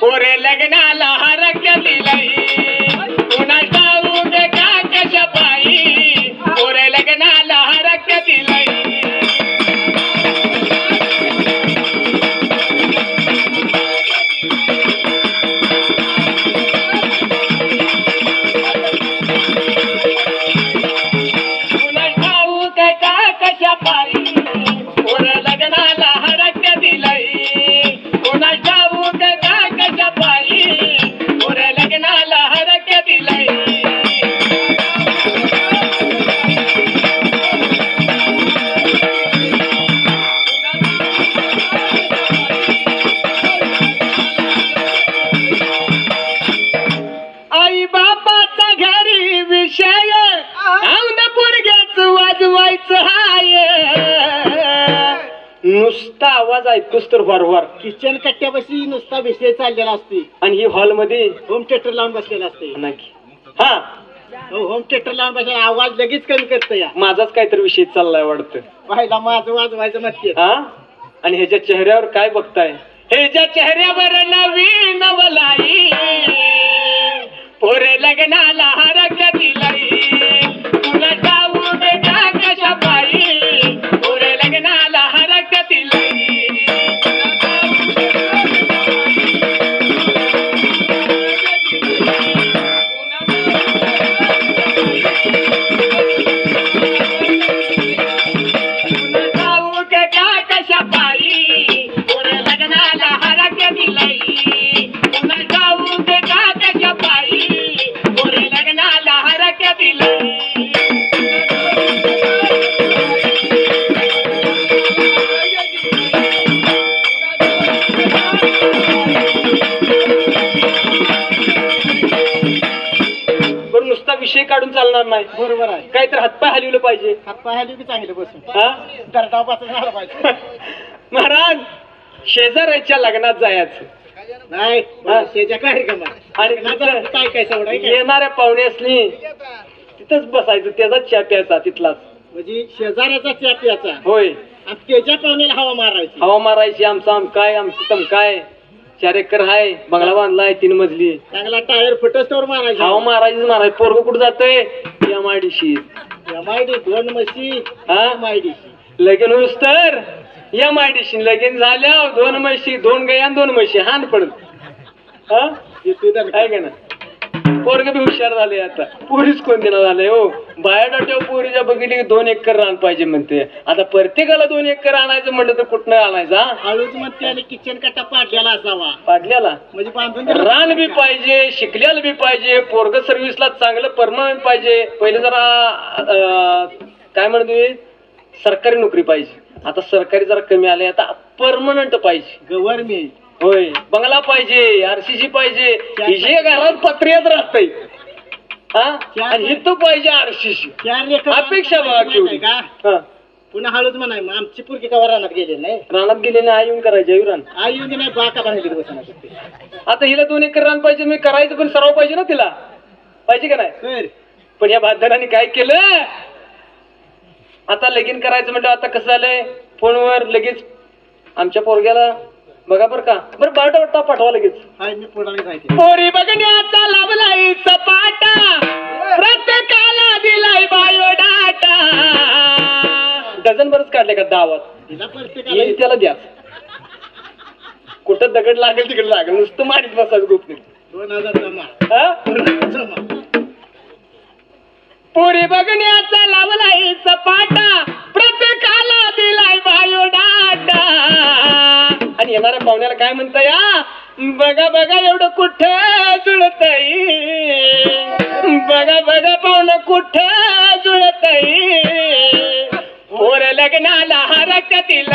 पोरे लग्नाला हरकतील कुणाचा उगे का कशा पायी पोरे लग्नाला हरकतील नुसता आवाज ऐकूस तर वारंवार किचन कट्ट्यापाशी नुसता विषय चाललेला असते आणि ही हॉल मध्ये होम थिएटर लावून बसलेला असते. हा होम थिएटर लावून बसलेला आवाज लगेच कमी करत या. माझाच काहीतरी विषय चाललाय वाटतं. पाहिला माझं वाजवायचं मत. हा आणि ह्याच्या चेहऱ्यावर काय बघताय? ह्याच्या चेहऱ्यावर नवीन नवलाई पोरे लग्नाला हरकतील तुला जाऊ दे का कशा पायी पोरे लग्नाला हरकतील विषय काढून चालणार नाही. बरोबर आहे. काहीतरी हातपाय हलवलं पाहिजे. हातपाय हलवली चांगलं बसून दरडाव पाहिजे. महाराज शेजाऱ्याच्या लग्नात जायचं नाही शेजा कार्यक्रमात आणि काय काय सवड येणाऱ्या पाहुण्यासनी तिथंच बसायचं त्याचाच चहा प्यायचा तिथलाच म्हणजे शेजाऱ्याचा चहा प्यायचा. होय आणि त्याच्या पाहुण्याला हवा मारायची. हवा मारायची. आमचं आम काय आमचं तम काय 4 एकर आहे बंगला बांधलाय 3 मजली चांगला टायर फुटस्टोर मारायचा. हवा मारायचं मारायचं. पोरग कुठं जातोय एमआयडीसी 2 म्हशी एमआयडीसी लगीन होऊस तर एमआयडीसी लगीन झाल्यावर 2 म्हशी 2 गाया 2 म्हशी हान पडत. हा काय का ना पोरग बी हुशार झाले. आता पोरीच कोण देणार झालंय हो. बायोडाट्यावर पोरीच्या बघितली 2 एकर रान पाहिजे म्हणते. आता प्रत्येकाला 2 एकर आणायचं म्हटलं तर कुठनं आणायचा? हळूच म्हणते. आणि किचन कट्टा पाडलेला असावा. पाडल्याला म्हणजे बांधून रान बी पाहिजे शिकल्याला बी पाहिजे पोरग सर्व्हिसला चांगलं परमनंट पाहिजे. पहिले जरा काय म्हणते सरकारी नोकरी पाहिजे. आता सरकारी जरा कमी आले. आता परमनंट पाहिजे गव्हर्नमेंट. होय बंगला पाहिजे आरसीसी पाहिजे. हिजे घरात पत्र्यात राहतय आणि हिथं पाहिजे आरसीसी. अपेक्षा बघा केवढी. पुन्हा हळूच म्हणाय मग आमची पुरकी कवा रानात गेले नाही. रानात गेले नाही आई येऊन करायचे रान. आई येऊन नाही बाका बांधली बसणार. आता हिला 2 एकर रान पाहिजे. मी करायचं पण सराव पाहिजे ना तिला. पाहिजे का नाही? पण या भातदारांनी काय केलं आता लगीन करायचं म्हटलं. आता कसं झालंय फोनवर लगेच आमच्या पोरग्याला बघा बरं का बरं बायोडाटा पाठवा लगेच. पोरी बघण्याचा लाभलाय सपाटा प्रत्येकाला दिलाय बायोडाटा. डझन बरच काढले का दावात त्याला द्या. कुठं दगड लागेल तिकडे लागेल नुसतं मारीत बसायचं ग्रुपने. 2000 जमा. पोरी बघण्याचा लावलाय सपाटा प्रत्येकाला दिलाय बायोडाटा. आणि येणाऱ्या पाहुण्याला काय म्हणता या बघा बघा एवढं कुठं जुळतय. बघा बघा पाहुणं कुठं जुळतय. पोर लग्नाला हरकतील